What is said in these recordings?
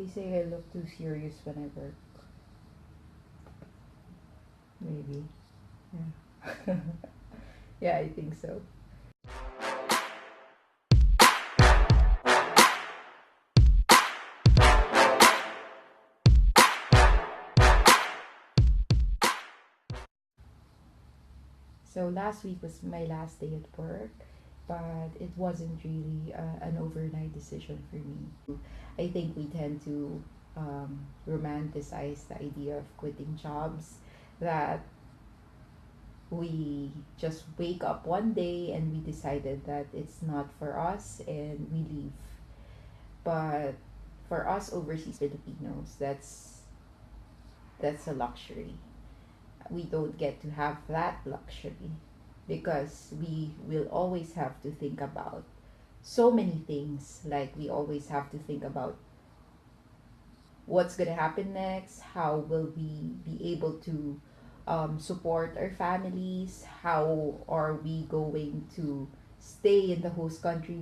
They say I look too serious when I work. Maybe. Yeah. Yeah, I think so. So last week was my last day at work, but it wasn't really an overnight decision for me. I think we tend to romanticize the idea of quitting jobs, that we just wake up one day and we decided that it's not for us and we leave. But for us overseas Filipinos, that's a luxury. We don't get to have that luxury because we will always have to think about so many things. Like we always have to think about what's going to happen next, how will we be able to support our families, how are we going to stay in the host country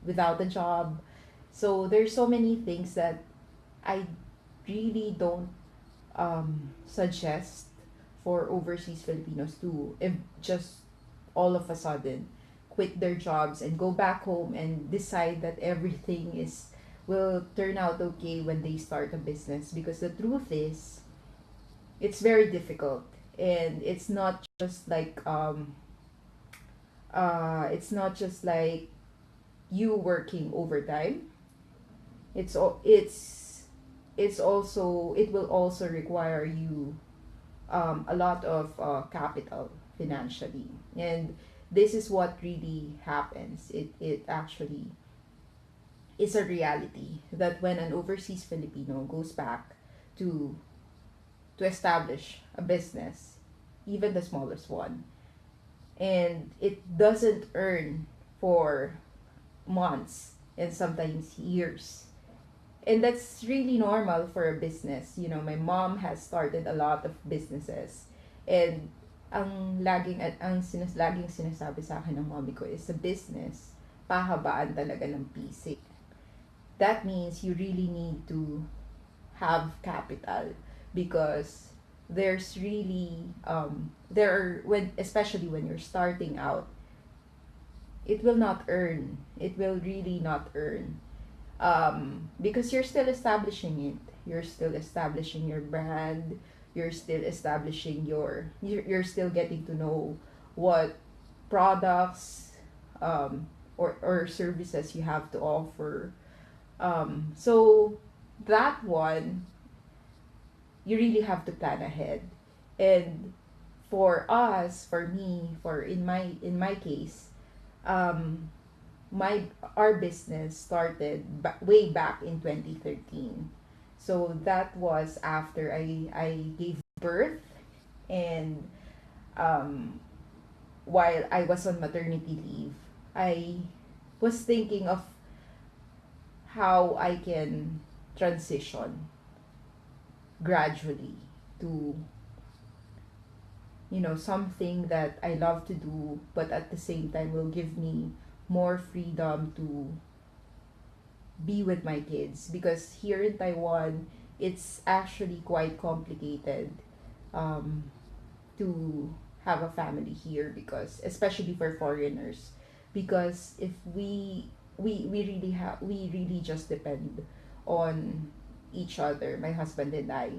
without a job. So there's so many things that I really don't suggest for overseas Filipinos to, if just all of a sudden quit their jobs and go back home and decide that everything is will turn out okay when they start a business, because the truth is it's very difficult, and it's not just like you working overtime. It will also require you a lot of capital financially, and this is what really happens. It actually is a reality that when an overseas Filipino goes back to establish a business, even the smallest one, and it doesn't earn for months and sometimes years. And that's really normal for a business. You know, my mom has started a lot of businesses. And laging sinasabi sa akin ng mommy ko is, sa business, pahabaan talaga ng pisik. That means you really need to have capital, because there's really there are, when especially when you're starting out, it will really not earn, because you're still establishing it, you're still establishing your brand, you're still establishing you're still getting to know what products or services you have to offer. So that one, you really have to plan ahead. And for us, for me, for in my case, um, my our business started way back in 2013. So that was after I gave birth, and um, while I was on maternity leave, I was thinking of how I can transition gradually to, something that I love to do, but at the same time will give me more freedom to be with my kids. Because here in Taiwan, it's actually quite complicated um, to have a family here, because especially for foreigners, because if we really just depend on each other, my husband and I,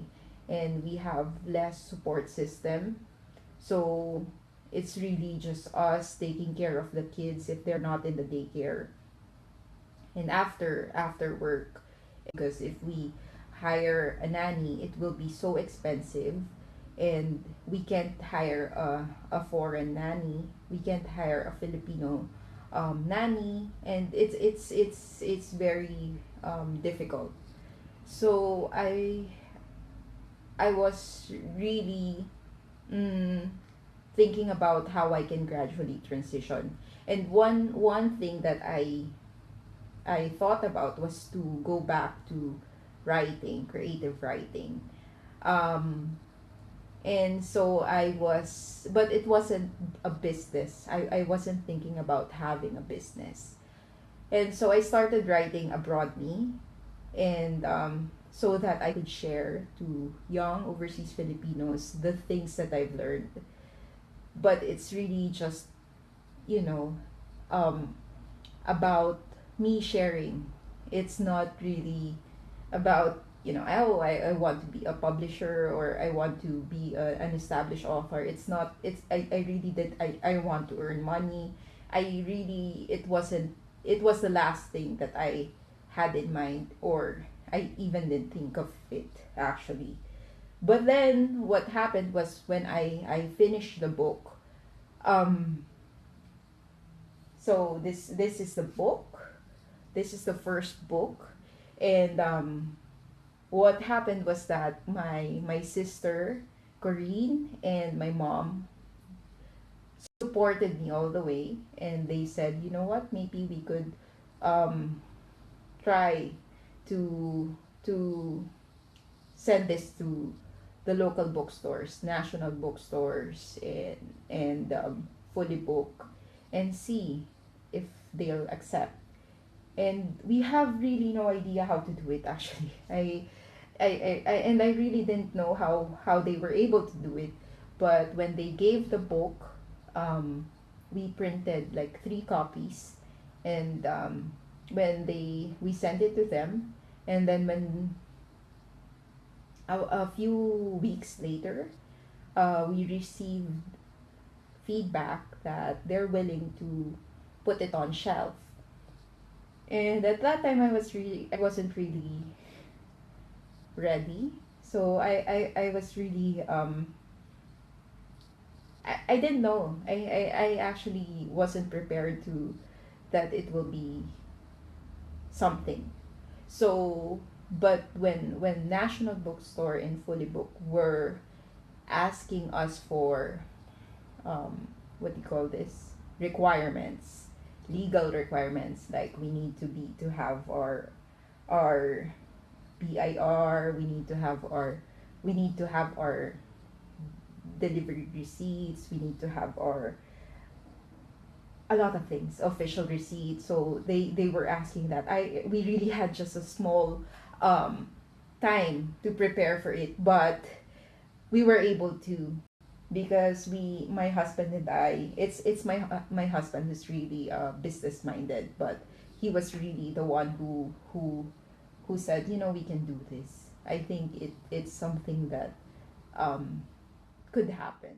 and we have less support system. So it's really just us taking care of the kids if they're not in the daycare, and after work, because if we hire a nanny, it will be so expensive, and we can't hire a foreign nanny, we can't hire a Filipino nanny, and it's very difficult. So I was really mm, thinking about how I can gradually transition. And one thing that I thought about was to go back to writing, creative writing. Um, and so but it wasn't a business. I wasn't thinking about having a business. And so I started writing Abroad Me. and so that I could share to young overseas Filipinos the things that I've learned. But it's really just, you know, um, about me sharing. It's not really about, oh, I want to be a publisher, or I want to be an established author. It's not, I really did, I want to earn money. I really, it was the last thing that I had in mind, or I even didn't think of it actually. But then what happened was when I finished the book, um, so this is the book. This is the first book, and what happened was that my sister Corinne and my mom supported me all the way, and they said, you know what, maybe we could um, try to to send this to the local bookstores, national bookstores, and fully book, and see if they'll accept. And we have really no idea how to do it actually. And I really didn't know how they were able to do it. But when they gave the book, we printed like 3 copies, and when they we sent it to them, and then when a few weeks later, we received feedback that they're willing to put it on shelf. And at that time, I wasn't really ready. So I was really I didn't know. I actually wasn't prepared to that it will be something. So but when National Bookstore and Fully Book were asking us for what do you call this, requirements, legal requirements, like we need to have our BIR, we need to have our delivery receipts, we need to have our a lot of things, official receipts. So they were asking that. I We really had just a small um time to prepare for it, but we were able to, because we my husband and I, it's my husband who's really business minded, but he was really the one who said, we can do this. I think it's something that um could happen.